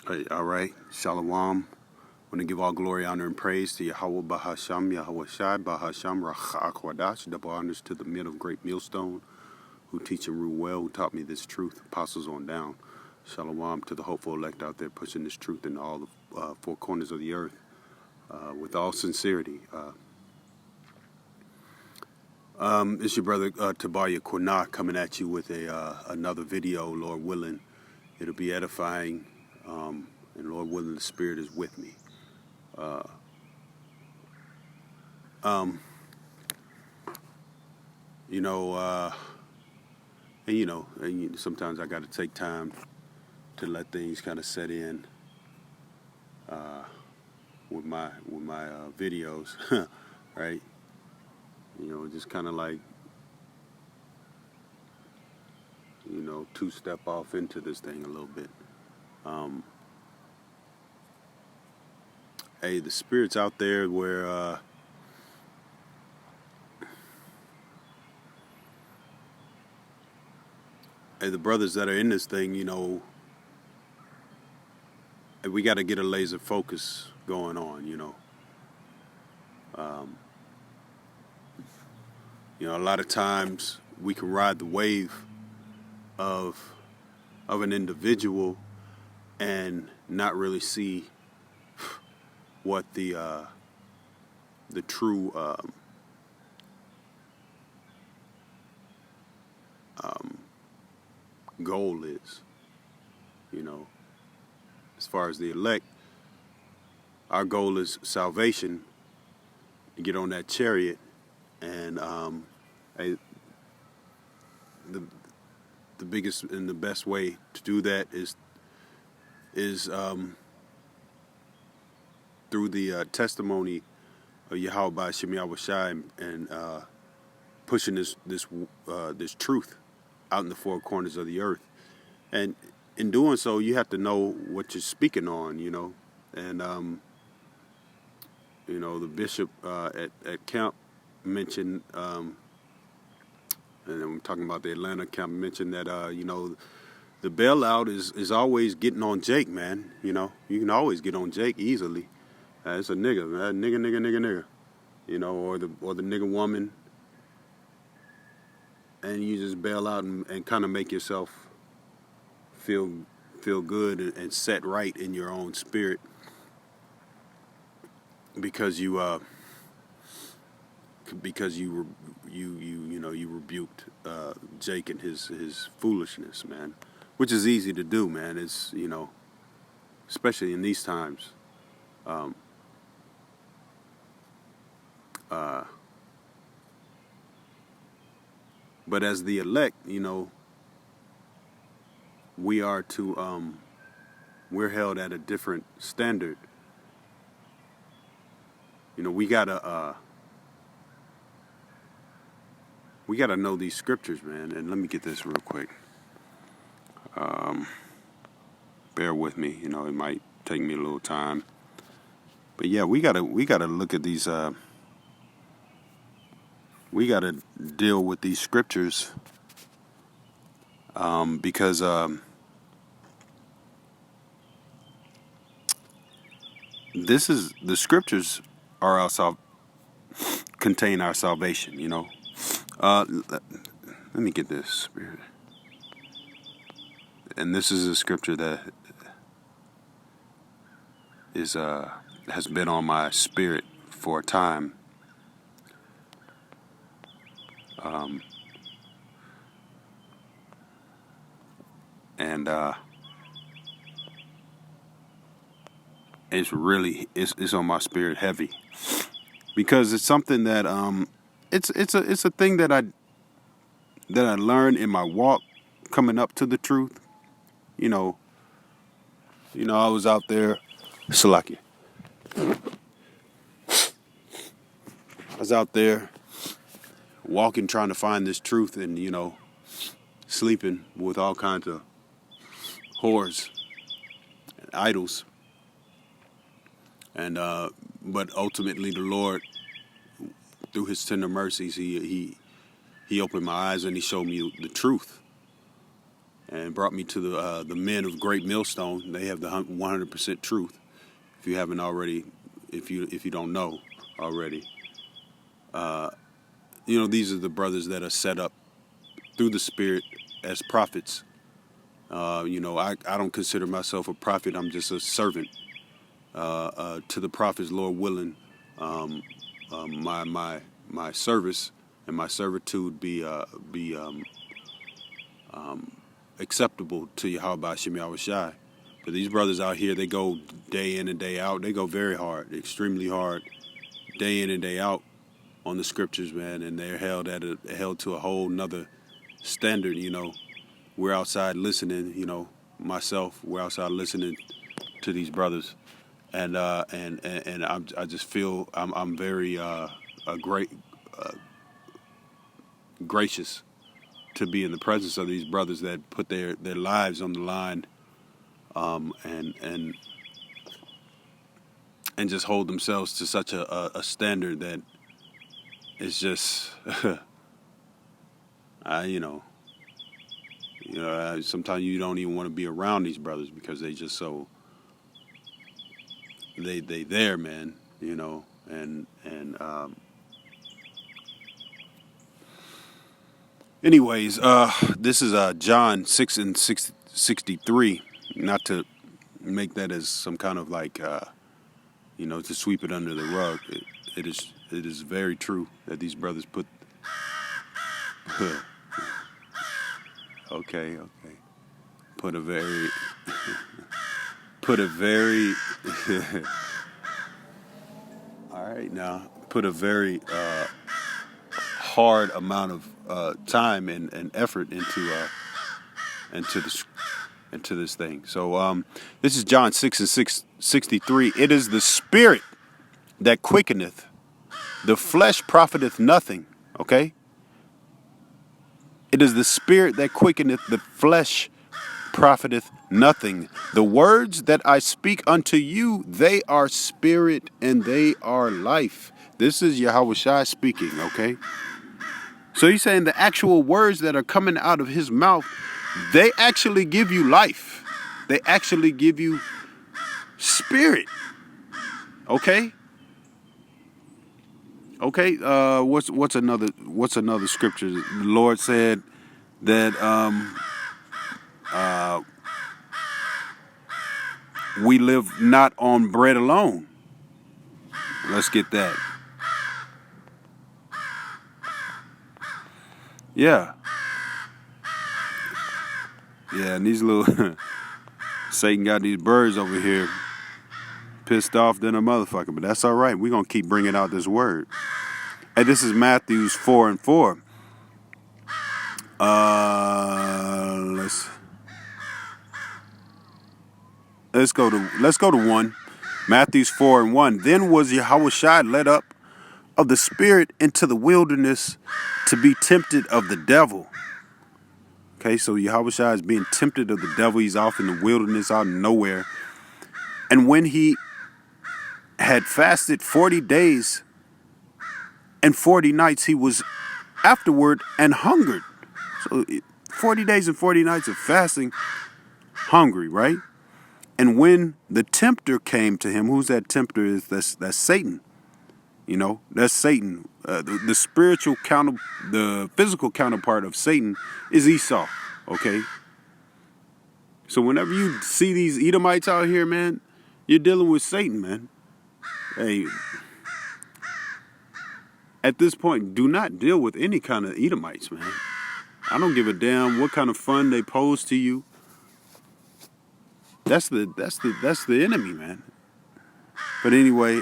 Hey, all right, Shalom. I want to give all glory, honor, and praise to Yahweh Bahasham, Yahweh Shai, Bahasham, Rachak double honors to the men of great millstone who teach and rule well, who taught me this truth, apostles on down. Shalom to the hopeful elect out there pushing this truth into all the four corners of the earth with all sincerity. It's your brother Tabaria Quinah coming at you with another video, Lord willing. It'll be edifying, and Lord willing, the Spirit is with me. Sometimes I got to take time to let things kind of set in with my videos, right? Just kind of like, two-step off into this thing a little bit. Hey, the Spirit's out there where hey, the brothers that are in this thing, we got to get a laser focus going on, a lot of times we can ride the wave of an individual and not really see what the true goal is. As far as the elect, our goal is salvation, to get on that chariot, and the biggest and the best way to do that is through the testimony of Yahweh by Shem Yahweh Shai and pushing this truth out in the four corners of the earth. And in doing so, you have to know what you're speaking on, And the bishop at camp mentioned, and I'm talking about the Atlanta camp, mentioned that the bailout is always getting on Jake, man. You can always get on Jake easily. It's a nigga, man. Nigga. Or the nigga woman, and you just bail out and kind of make yourself feel good and set right in your own spirit because you rebuked Jake and his foolishness, man, which is easy to do, man. It's especially in these times. But as the elect, we are to we're held at a different standard. We gotta know these scriptures, man. And let me get this real quick. Bear with me. It might take me a little time. But yeah, we gotta look at these. We gotta deal with these scriptures because this is the scriptures are contain our salvation. Let me get this, Spirit. And this is a scripture that is has been on my spirit for a time. And it's on my spirit heavy because it's something that it's a thing that I learned in my walk coming up to the truth. I was out there, Salakia. I was out there walking, trying to find this truth, and sleeping with all kinds of whores and idols. And but ultimately, the Lord, through His tender mercies, He opened my eyes and He showed me the truth. and brought me to the men of Great Millstone. They have the 100% truth. If you haven't already, if you don't know already, these are the brothers that are set up through the Spirit as prophets. I don't consider myself a prophet. I'm just a servant to the prophets, Lord willing. My service and my servitude be acceptable to Yahweh Shem Yahushai. But these brothers out here, they go day in and day out. They go very hard, extremely hard, day in and day out on the scriptures, man. And they're held to a whole nother standard. We're outside listening. We're outside listening to these brothers, and I just feel I'm very gracious to be in the presence of these brothers that put their lives on the line, and just hold themselves to such a standard that it's just, sometimes you don't even want to be around these brothers because they just so they there, man, anyways, this is John 6:63. Not to make that as some kind of like, to sweep it under the rug. It is very true that these brothers put. Okay. Put a very all right now. Put a very hard amount of time and effort into this thing. So this is John 6:63. It is the Spirit that quickeneth; the flesh profiteth nothing. Okay. It is the Spirit that quickeneth; the flesh profiteth nothing. The words that I speak unto you, they are spirit and they are life. This is Yahweh Shai speaking, okay? So he's saying the actual words that are coming out of his mouth, they actually give you life. They actually give you spirit, okay? Okay, what's another scripture? The Lord said that we live not on bread alone. Let's get that. Yeah, and these little Satan got these birds over here pissed off than a motherfucker, but that's all right. We're going to keep bringing out this word. Hey, this is Matthew 4:4. Let's go to 1. Matthew 4:1. Then was Yahushua led up of the Spirit into the wilderness to be tempted of the devil. Okay, so Yahushua is being tempted of the devil. He's off in the wilderness, out of nowhere. And when he had fasted 40 days and 40 nights, he was afterward and hungered. So 40 days and 40 nights of fasting, hungry, right? And when the tempter came to him, who's that tempter? That's Satan. That's Satan. The spiritual the physical counterpart of Satan is Esau. Okay. So whenever you see these Edomites out here, man, you're dealing with Satan, man. Hey, at this point, do not deal with any kind of Edomites, man. I don't give a damn what kind of fun they pose to you. That's the enemy, man. But anyway,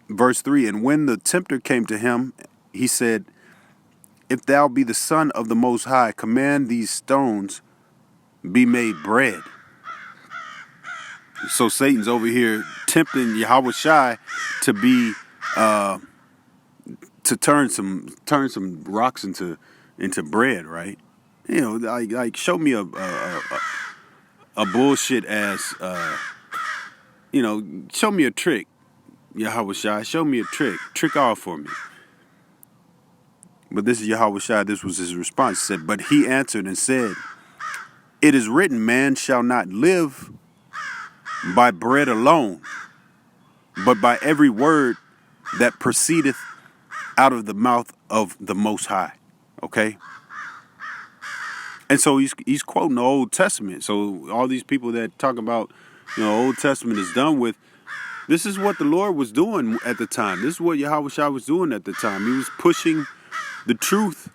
verse 3, and when the tempter came to him, he said, if thou be the Son of the Most High, command these stones be made bread. So Satan's over here tempting Yahweh Shai to be to turn some rocks into bread, right? Like show me a bullshit ass show me a trick, Yahweh Shai. Show me a trick off for me. But this is Yahweh Shai. This was his response. He said, but he answered and said, It is written, man shall not live by bread alone, but by every word that proceedeth out of the mouth of the Most High. Okay? And so he's quoting the Old Testament. So all these people that talk about, Old Testament is done with, this is what the Lord was doing at the time. This is what Yahweh Shai was doing at the time. He was pushing the truth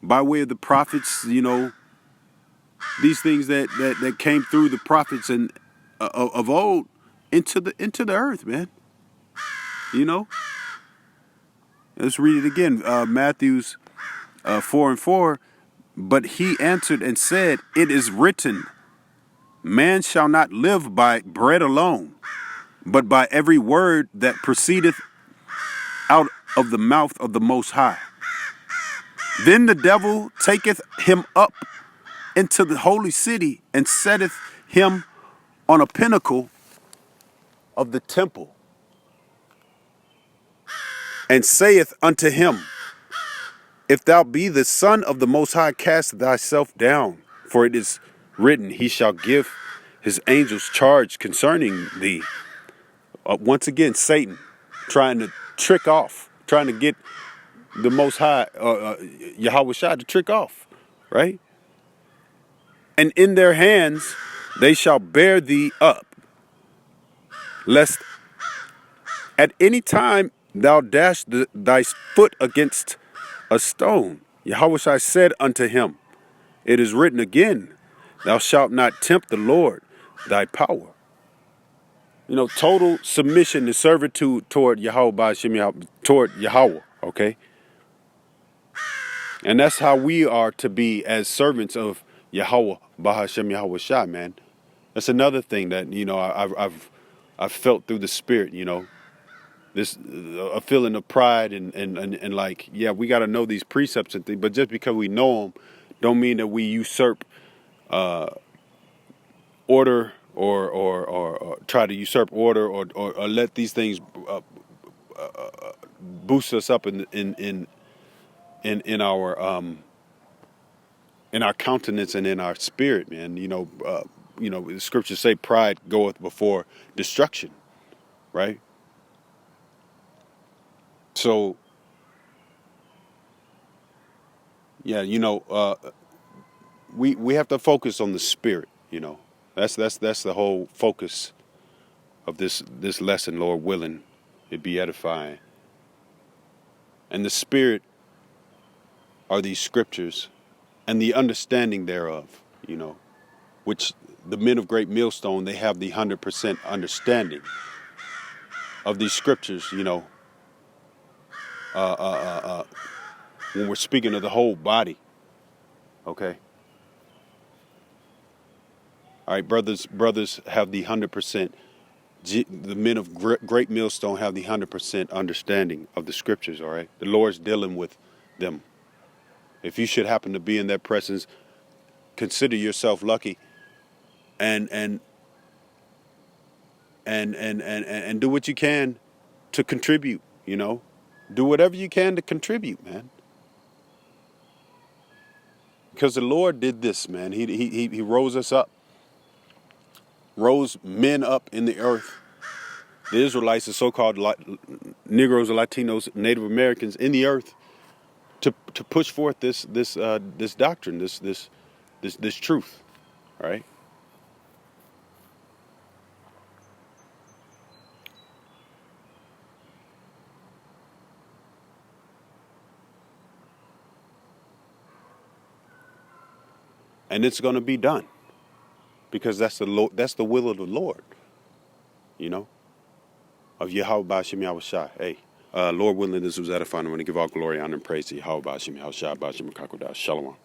by way of the prophets, these things that came through the prophets and of old into the earth, man. Let's read it again. Matthew's 4:4. But he answered and said, it is written, man shall not live by bread alone, but by every word that proceedeth out of the mouth of the Most High. Then the devil taketh him up into the holy city and setteth him on a pinnacle of the temple, and saith unto him, if thou be the Son of the Most High, cast thyself down, for it is written, he shall give his angels charge concerning thee. Once again, Satan trying to trick off, trying to get the Most High, Yahweh Shai, to trick off, right? And in their hands they shall bear thee up, lest at any time thou dash thy foot against a stone. Yahweh Shai said unto him, it is written again, thou shalt not tempt the Lord thy power. Total submission and servitude toward Yahweh, toward Yahweh, okay? And that's how we are to be as servants of Yahweh, Bahashem Yahweh Shai, man. That's another thing that, I've felt through the spirit, this a feeling of pride and like, yeah, we got to know these precepts and things, but just because we know them don't mean that we usurp order or try to usurp order or let these things boost us up in our countenance and in our spirit, man. The scriptures say pride goeth before destruction, right? So, yeah, we have to focus on the spirit. That's the whole focus of this lesson. Lord willing, it be edifying. And the spirit are these scriptures and the understanding thereof. Which the men of Great Millstone, they have the 100% understanding of these scriptures. When we're speaking of the whole body, okay? All right, brothers have the 100%. The men of Great Millstone have the 100% understanding of the scriptures, all right? The Lord's dealing with them. If you should happen to be in their presence, consider yourself lucky and do what you can to contribute, Do whatever you can to contribute, man. Because the Lord did this, man. He rose us up. Rose men up in the earth. The Israelites, the so-called Negroes or Latinos, Native Americans in the earth, to push forth this doctrine, this truth, right? And it's going to be done, because that's the will of the Lord, of Yahweh Ba'ashem Yahweh Shai. Hey, Lord willing, this was edifying. I want to give all glory, honor, and praise to Yahweh Ba'ashem Yahweh Shai, Ba'ashem Kakodah. Shalom.